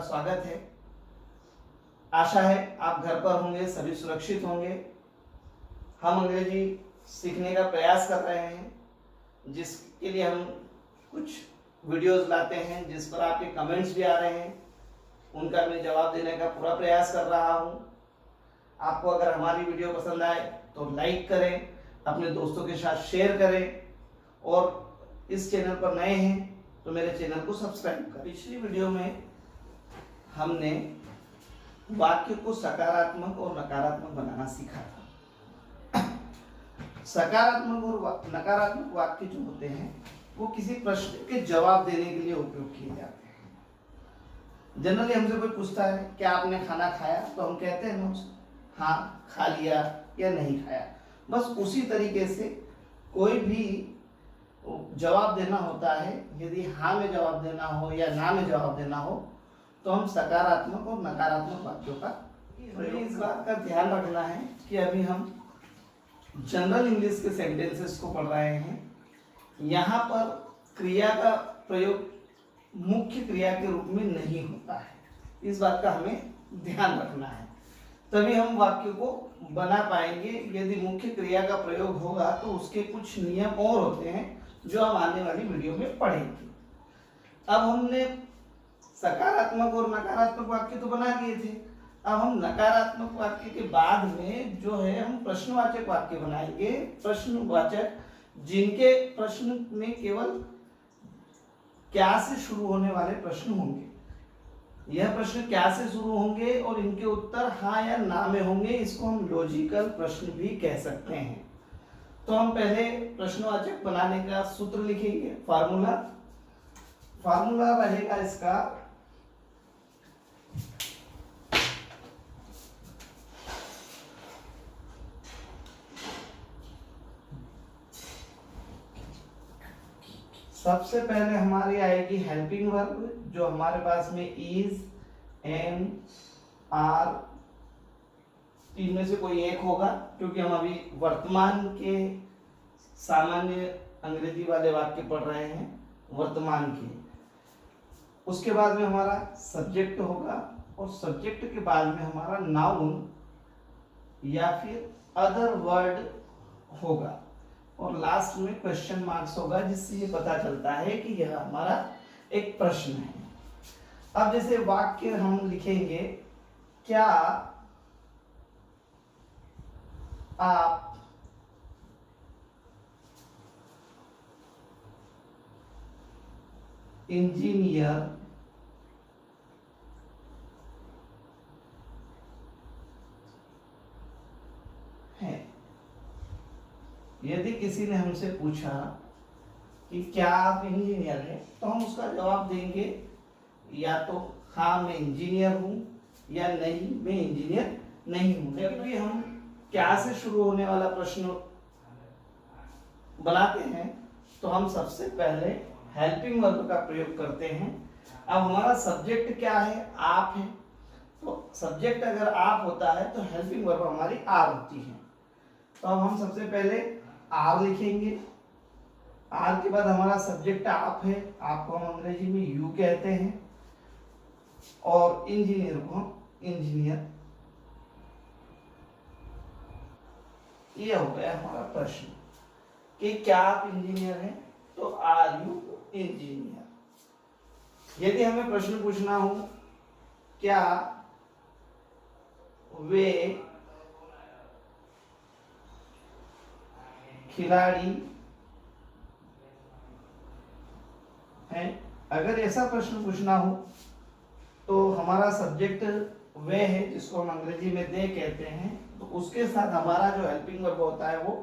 स्वागत है। आशा है आप घर पर होंगे, सभी सुरक्षित होंगे। हम अंग्रेजी सीखने का प्रयास कर रहे हैं, जिसके लिए हम कुछ वीडियोस लाते हैं जिस पर आपके कमेंट्स भी आ रहे हैं, उनका मैं जवाब देने का पूरा प्रयास कर रहा हूं। आपको अगर हमारी वीडियो पसंद आए तो लाइक करें, अपने दोस्तों के साथ शेयर करें और इस चैनल पर नए हैं तो मेरे चैनल को सब्सक्राइब करें। पिछली वीडियो में हमने वाक्य को सकारात्मक और नकारात्मक बनाना सीखा था। सकारात्मक और नकारात्मक वाक्य जो होते हैं वो किसी प्रश्न के जवाब देने के लिए उपयोग किए जाते हैं। जनरली हमसे कोई पूछता है क्या आपने खाना खाया, तो हम कहते हैं ना हाँ खा लिया या नहीं खाया। बस उसी तरीके से कोई भी जवाब देना होता है। यदि हाँ में जवाब देना हो या ना में जवाब देना हो तो हम सकारात्मक और नकारात्मक वाक्यों का इस बात का ध्यान रखना है कि अभी हम जनरल इंग्लिश के सेंटेंसेस को पढ़ रहे हैं। यहाँ पर क्रिया का प्रयोग मुख्य क्रिया के रूप में नहीं होता है, इस बात का हमें ध्यान रखना है, तभी हम वाक्य को बना पाएंगे। यदि मुख्य क्रिया का प्रयोग होगा तो उसके कुछ नियम और होते हैं जो हम आने वाली वीडियो में पढ़ेंगे। अब हमने सकारात्मक और नकारात्मक वाक्य तो बना लिए थे, अब हम नकारात्मक वाक्य के बाद में जो है हम प्रश्नवाचक वाक्य बनाएंगे। प्रश्नवाचक जिनके प्रश्न में केवल क्या से शुरू होने वाले प्रश्न होंगे। यह प्रश्न क्या से शुरू होंगे और इनके उत्तर हाँ या ना में होंगे, इसको हम लॉजिकल प्रश्न भी कह सकते हैं। तो हम पहले प्रश्नवाचक बनाने का सूत्र लिखेंगे। फार्मूला रहेगा इसका सबसे पहले हमारी आएगी हेल्पिंग वर्ब, जो हमारे पास में इज, एम, आर, तीन में से कोई एक होगा, क्योंकि हम अभी वर्तमान के सामान्य अंग्रेजी वाले वाक्य पढ़ रहे हैं, वर्तमान के। उसके बाद में हमारा सब्जेक्ट होगा और सब्जेक्ट के बाद में हमारा नाउन या फिर अदर वर्ड होगा और लास्ट में क्वेश्चन मार्क्स होगा, जिससे ये पता चलता है कि यह हमारा एक प्रश्न है। अब जैसे वाक्य हम लिखेंगे, क्या आप इंजीनियर हैं। यदि किसी ने हमसे पूछा कि क्या आप इंजीनियर हैं, तो हम उसका जवाब देंगे या तो हाँ मैं इंजीनियर हूं या नहीं मैं इंजीनियर नहीं हूं। जब भी हम क्या से शुरू होने वाला प्रश्न बनाते हैं तो हम सबसे पहले हेल्पिंग वर्ब का प्रयोग करते हैं। अब हमारा सब्जेक्ट क्या है, आप है, तो सब्जेक्ट अगर आप होता है तो हेल्पिंग वर्ब हमारी आर होती है। तो अब हम सबसे पहले आर लिखेंगे। आर के बाद हमारा सब्जेक्ट आप है, आपको हम अंग्रेजी में यू कहते हैं, और इंजीनियर को हम इंजीनियर। ये हो गया हमारा प्रश्न कि क्या आप इंजीनियर हैं, तो आर यू इंजीनियर। यदि हमें प्रश्न पूछना हो क्या वे खिलाड़ी हैं, अगर ऐसा प्रश्न पूछना हो तो हमारा सब्जेक्ट वे है, जिसको हम अंग्रेजी में दे कहते हैं, तो उसके साथ हमारा जो हेल्पिंग वर्ब होता है वो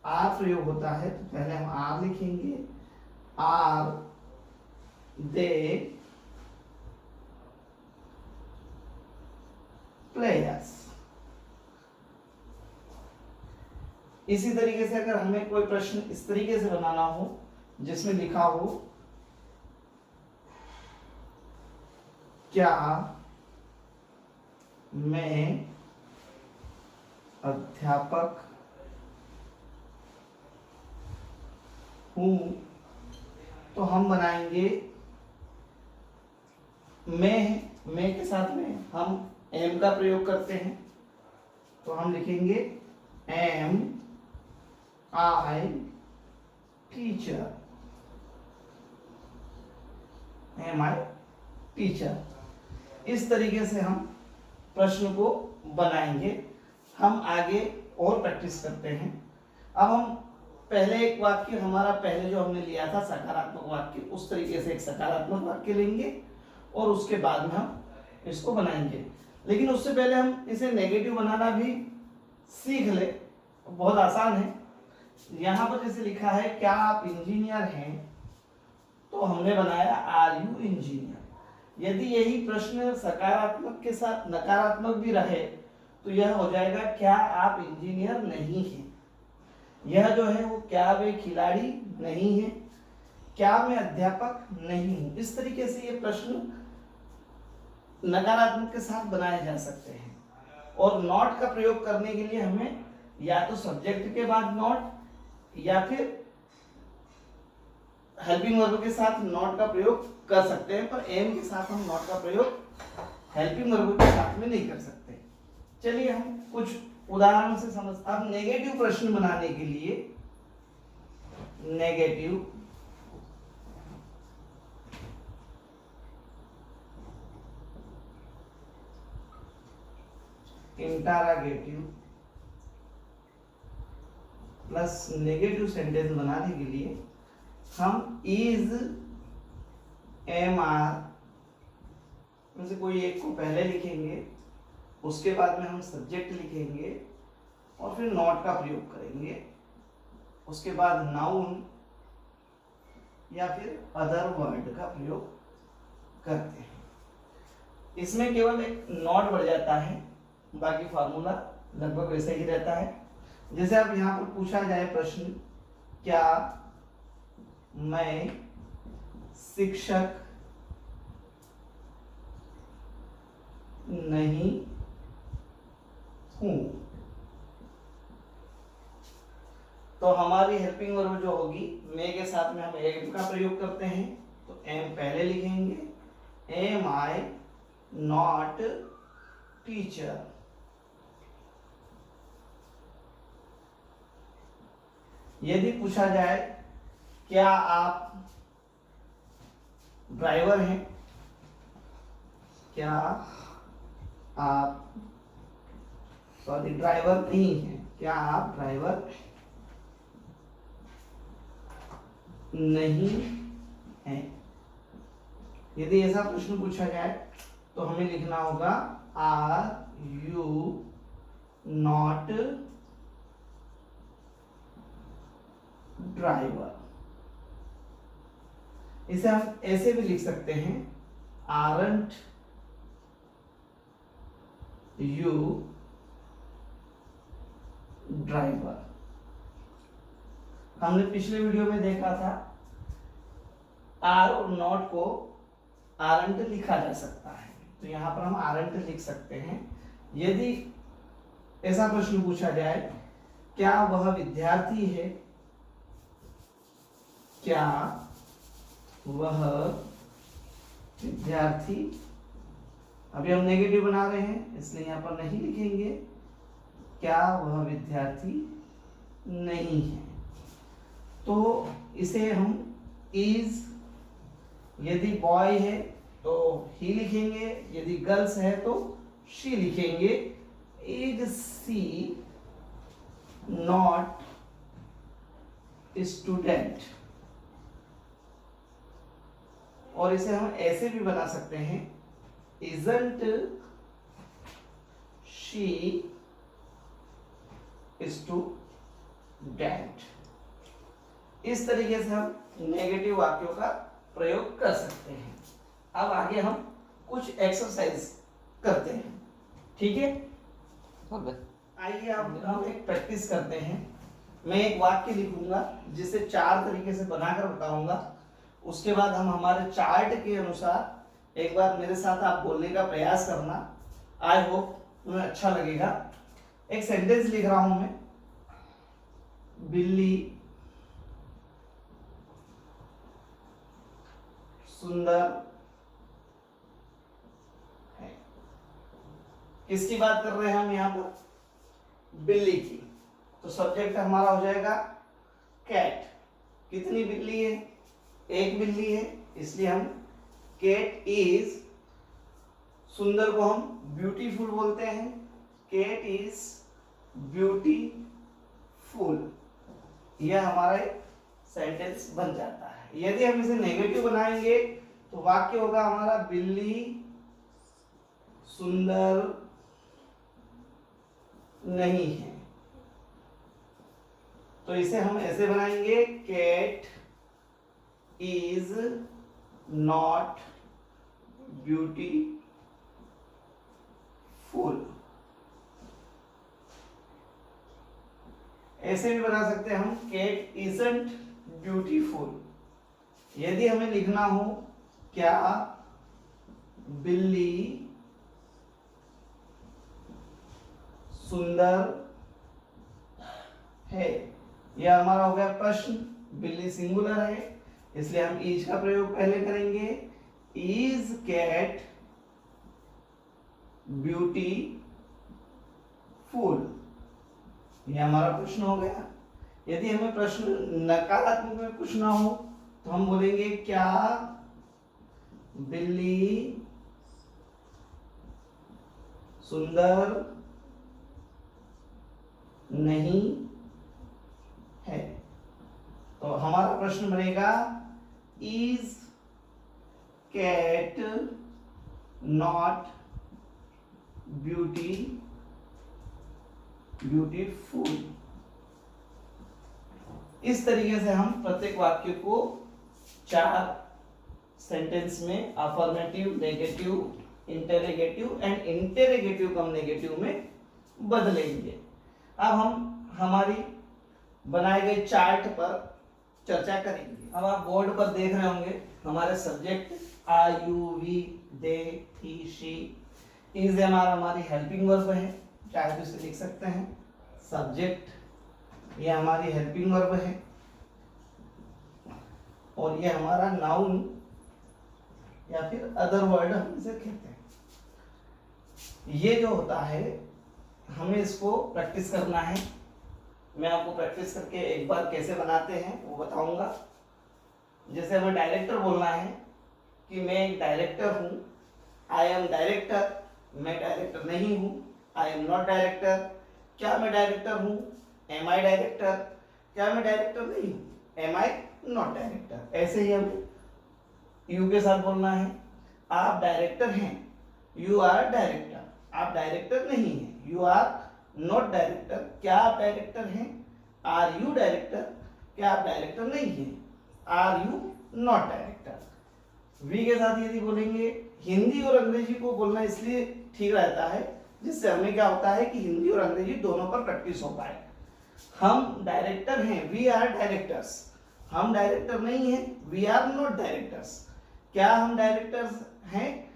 आर प्रयोग होता है। तो पहले हम आर लिखेंगे, आर दे प्लेयर्स। इसी तरीके से अगर हमें कोई प्रश्न इस तरीके से बनाना हो जिसमें लिखा हो क्या मैं अध्यापक हूं, तो हम बनाएंगे मैं मे के साथ में हम एम का प्रयोग करते हैं, तो हम लिखेंगे एम आई टीचर, एम आई टीचर। इस तरीके से हम प्रश्न को बनाएंगे। हम आगे और प्रैक्टिस करते हैं। अब हम पहले एक वाक्य, हमारा पहले जो हमने लिया था सकारात्मक वाक्य, उस तरीके से एक सकारात्मक वाक्य लेंगे और उसके बाद में हम इसको बनाएंगे। लेकिन उससे पहले हम इसे नेगेटिव बनाना भी सीख ले, बहुत आसान है। यहाँ पर जैसे लिखा है क्या आप इंजीनियर हैं, तो हमने बनाया आर यू इंजीनियर। यदि यही प्रश्न सकारात्मक के साथ नकारात्मक भी रहे तो यह हो जाएगा क्या आप इंजीनियर नहीं हैं। यह जो है वो क्या वे खिलाड़ी नहीं है, क्या मैं अध्यापक नहीं हूं। इस तरीके से ये प्रश्न नकारात्मक के साथ बनाए जा सकते हैं। और नॉट का प्रयोग करने के लिए हमें या तो सब्जेक्ट के बाद नॉट या फिर हेल्पिंग वर्ब के साथ नॉट का प्रयोग कर सकते हैं, पर एम के साथ हम नॉट का प्रयोग हेल्पिंग वर्ब के साथ में नहीं कर सकते। चलिए हम कुछ उदाहरण से समझते हैं। अब नेगेटिव प्रश्न बनाने के लिए negative interrogative plus negative sentence बनाने के लिए हम इज एम आर में से कोई एक को पहले लिखेंगे, उसके बाद में हम सब्जेक्ट लिखेंगे और फिर नॉट का प्रयोग करेंगे, उसके बाद नाउन या फिर अदर वर्ड का प्रयोग करते हैं। इसमें केवल एक नॉट बढ़ जाता है, बाकी फार्मूला लगभग वैसे ही रहता है। जैसे अब यहाँ पर पूछा जाए प्रश्न, क्या मैं शिक्षक नहीं हूं, तो हमारी हेल्पिंग वर्ब जो होगी मे के साथ में हम एम का प्रयोग करते हैं, तो एम पहले लिखेंगे, एम आई नॉट टीचर। यदि पूछा जाए क्या आप ड्राइवर हैं, क्या आप ड्राइवर नहीं है, क्या आप ड्राइवर नहीं है। यदि ऐसा प्रश्न पूछा जाए तो हमें लिखना होगा आर यू नॉट ड्राइवर। इसे हम ऐसे भी लिख सकते हैं, आरंट यू ड्राइवर। हमने पिछले वीडियो में देखा था आर और नॉट को आरंट लिखा जा सकता है, तो यहां पर हम आरंट लिख सकते हैं। यदि ऐसा प्रश्न पूछा जाए क्या वह विद्यार्थी है, क्या वह विद्यार्थी, अभी हम नेगेटिव बना रहे हैं इसलिए यहां पर नहीं लिखेंगे, क्या वह विद्यार्थी नहीं है, तो इसे हम इज, यदि बॉय है तो ही लिखेंगे, यदि गर्ल्स है तो शी लिखेंगे। Is she not student. और इसे हम ऐसे भी बना सकते हैं, isn't she student। इस तरीके से हम नेगेटिव वाक्यों का प्रयोग कर सकते हैं। अब आगे हम कुछ एक्सरसाइज करते हैं, ठीक है। आइए अब हम एक प्रैक्टिस करते हैं। मैं एक वाक्य लिखूंगा जिसे 4 तरीके से बनाकर बताऊंगा, उसके बाद हम हमारे चार्ट के अनुसार एक बार मेरे साथ आप बोलने का प्रयास करना। आई होप तुम्हें अच्छा लगेगा। एक सेंटेंस लिख रहा हूं मैं, बिल्ली सुंदर किसकी बात कर रहे हैं हम यहाँ पर? बिल्ली की। तो सब्जेक्ट हमारा हो जाएगा कैट। कितनी बिल्ली है? एक बिल्ली है, इसलिए हम कैट इज, सुंदर को हम ब्यूटीफुल बोलते हैं, कैट इज ब्यूटीफुल। यह हमारा एक सेंटेंस बन जाता है। यदि हम इसे नेगेटिव बनाएंगे तो वाक्य होगा हमारा बिल्ली सुंदर नहीं है। तो इसे हम ऐसे बनाएंगे, कैट इज नॉट ब्यूटीफुल। ऐसे भी बना सकते हैं हम, कैट इजंट ब्यूटीफुल। यदि हमें लिखना हो क्या बिल्ली सुंदर है, यह हमारा हो गया प्रश्न। बिल्ली सिंगुलर है, इसलिए हम इज का प्रयोग पहले करेंगे। इज कैट ब्यूटीफुल, यह हमारा प्रश्न हो गया। यदि हमें प्रश्न नकारात्मक में पूछना हो तो हम बोलेंगे क्या बिल्ली सुंदर नहीं है। तो हमारा प्रश्न बनेगा इज कैट नॉट ब्यूटीफुल। इस तरीके से हम प्रत्येक वाक्य को 4 सेंटेंस में affirmative, negative, interrogative and interrogative come negative में बदलेंगे। अब हम हमारी बनाए गए चार्ट पर चर्चा करेंगे। अब आप बोर्ड पर देख रहे होंगे हमारे subject I, you, we, they, he, she. Is हमारी हेल्पिंग वर्ब है, चाहे तो इसे लिख सकते हैं सब्जेक्ट, ये हमारी हेल्पिंग वर्ब है, और ये हमारा नाउन या फिर अदर वर्ड हम इसे कहते हैं। ये जो होता है हमें इसको प्रैक्टिस करना है। मैं आपको प्रैक्टिस करके एक बार कैसे बनाते हैं वो बताऊंगा। जैसे हमें डायरेक्टर बोलना है कि मैं एक डायरेक्टर हूँ, आई एम डायरेक्टर। मैं डायरेक्टर नहीं हूँ, आई एम नॉट डायरेक्टर। क्या मैं डायरेक्टर हूँ? Am I director. क्या मैं डायरेक्टर नहीं हूँ? Am I not director. ऐसे ही हमें यू के साथ बोलना है, आप डायरेक्टर हैं, यू आर डायरेक्टर। आप डायरेक्टर नहीं हैं, यू आर नॉट डायरेक्टर। क्या आप डायरेक्टर हैं? Are you director. क्या आप डायरेक्टर नहीं हैं? Are you not director. We के साथ यदि बोलेंगे, हिंदी और अंग्रेजी को बोलना इसलिए ठीक रहता है जिससे हमें क्या होता है कि हिंदी और अंग्रेजी दोनों पर प्रैक्टिस हो पाए। हम डायरेक्टर हैं, वी आर डायरेक्टर्स। हम डायरेक्टर नहीं हैं, वी आर नॉट डायरेक्टर्स। क्या हम डायरेक्टर्स हैं?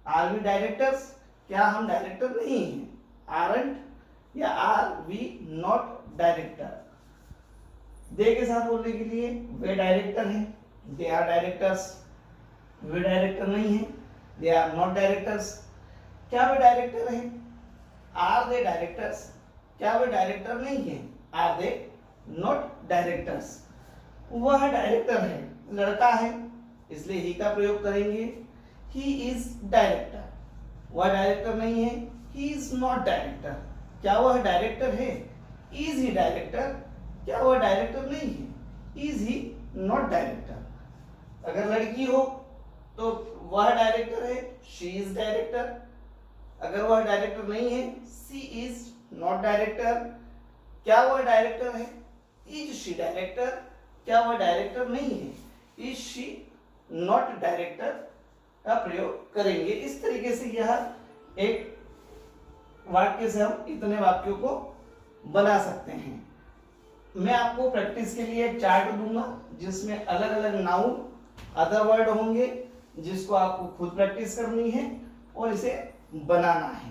Are we directors. क्या हम डायरेक्टर नहीं हैं? आरंट या are we not director. They के साथ बोलने के लिए, वे डायरेक्टर हैं, दे आर डायरेक्टर्स। वे डायरेक्टर नहीं हैं, दे आर नॉट डायरेक्टर्स। क्या वे डायरेक्टर हैं? Are they directors. क्या वे डायरेक्टर नहीं हैं? Are they not directors. वह डायरेक्टर है, लड़का है, इसलिए ही का प्रयोग करेंगे। He is director. वह डायरेक्टर नहीं है, ही इज नॉट डायरेक्टर। क्या वह डायरेक्टर है? Is he director. क्या वह डायरेक्टर नहीं है? Is he not director. अगर लड़की हो तो वह डायरेक्टर है, शी इज डायरेक्टर। अगर वह डायरेक्टर नहीं है, सी इज नॉट डायरेक्टर। क्या वह डायरेक्टर है? Is she director. क्या वह डायरेक्टर नहीं है? इज शी नॉट डायरेक्टर का प्रयोग करेंगे। इस तरीके से यह एक वाक्य से हम इतने वाक्यों को बना सकते हैं। मैं आपको प्रैक्टिस के लिए एक चार्ट दूंगा जिसमें अलग अलग नाउन, अदर वर्ड होंगे, जिसको आपको खुद प्रैक्टिस करनी है और इसे बनाना है।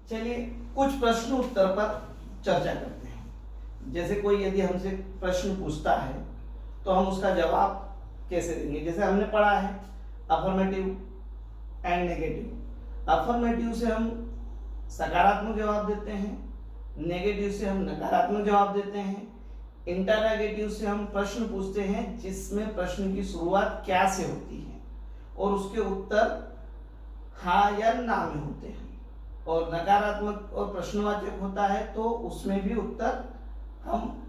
चलिए कुछ प्रश्न उत्तर पर चर्चा करते हैं। जैसे कोई यदि हमसे प्रश्न पूछता है तो हम उसका जवाब कैसे देंगे। जैसे हमने पढ़ा है अफर्मेटिव एंड नेगेटिव। अफर्मेटिव से हम सकारात्मक जवाब देते हैं, नेगेटिव से हम नकारात्मक जवाब देते हैं, इंटरोगेटिव से हम प्रश्न पूछते हैं जिसमें प्रश्न की शुरुआत क्या से होती है और उसके उत्तर हाँ या ना में होते हैं, और नकारात्मक और प्रश्नवाचक होता है तो उसमें भी उत्तर हम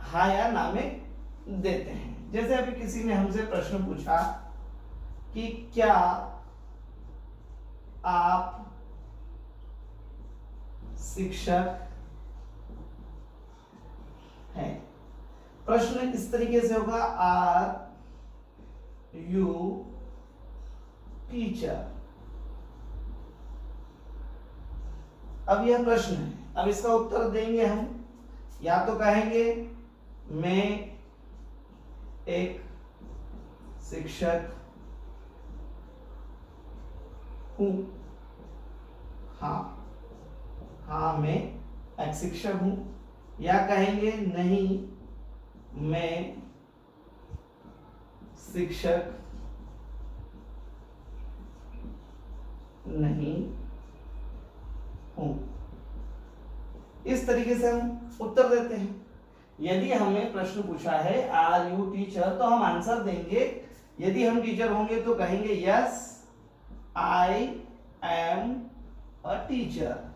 हाँ या ना में देते हैं। जैसे अभी किसी ने हमसे प्रश्न पूछा कि क्या आप शिक्षक हैं। प्रश्न इस तरीके से होगा, आर यू टीचर। अब यह प्रश्न है, अब इसका उत्तर देंगे हम, या तो कहेंगे मैं एक शिक्षक हूं, हाँ मैं एक शिक्षक हूं, या कहेंगे नहीं मैं शिक्षक नहीं हूं। इस तरीके से हम उत्तर देते हैं। यदि हमें प्रश्न पूछा है आर यू टीचर, तो हम आंसर देंगे, यदि हम टीचर होंगे तो कहेंगे yes I am a teacher.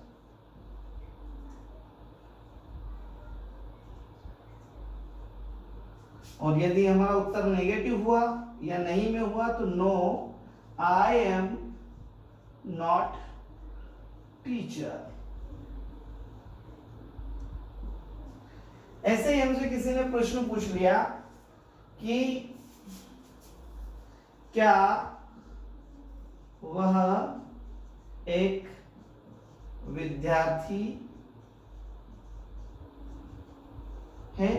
और यदि हमारा उत्तर नेगेटिव हुआ या नहीं में हुआ तो no I am not teacher. ऐसे ही हमसे किसी ने प्रश्न पूछ लिया कि क्या वह एक विद्यार्थी है।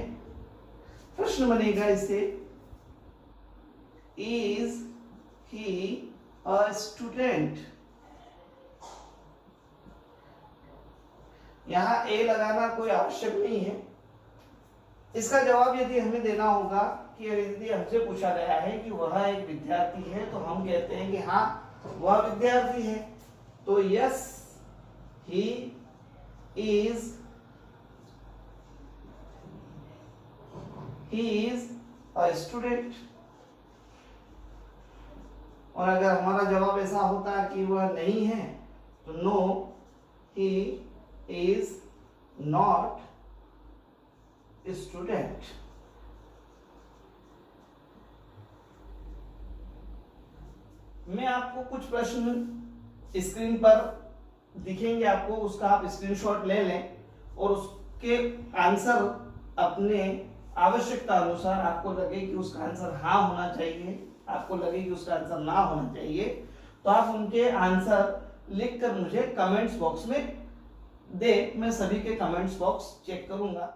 प्रश्न बनेगा इससे, इज ही अ स्टूडेंट। यहां ए लगाना कोई आवश्यक नहीं है। इसका जवाब यदि हमें देना होगा कि यदि हमसे पूछा गया है कि वह एक विद्यार्थी है, तो हम कहते हैं कि हाँ वह विद्यार्थी है, तो yes he is a student. और अगर हमारा जवाब ऐसा होता कि वह नहीं है तो no he is not student. मैं आपको कुछ प्रश्न स्क्रीन पर दिखेंगे आपको, उसका आप स्क्रीनशॉट ले लें और उसके आंसर अपने आवश्यकता अनुसार, आपको लगे कि उसका आंसर हाँ होना चाहिए, आपको लगे कि उसका आंसर ना होना चाहिए, तो आप उनके आंसर लिखकर मुझे कमेंट्स बॉक्स में दे। मैं सभी के कमेंट्स बॉक्स चेक करूंगा।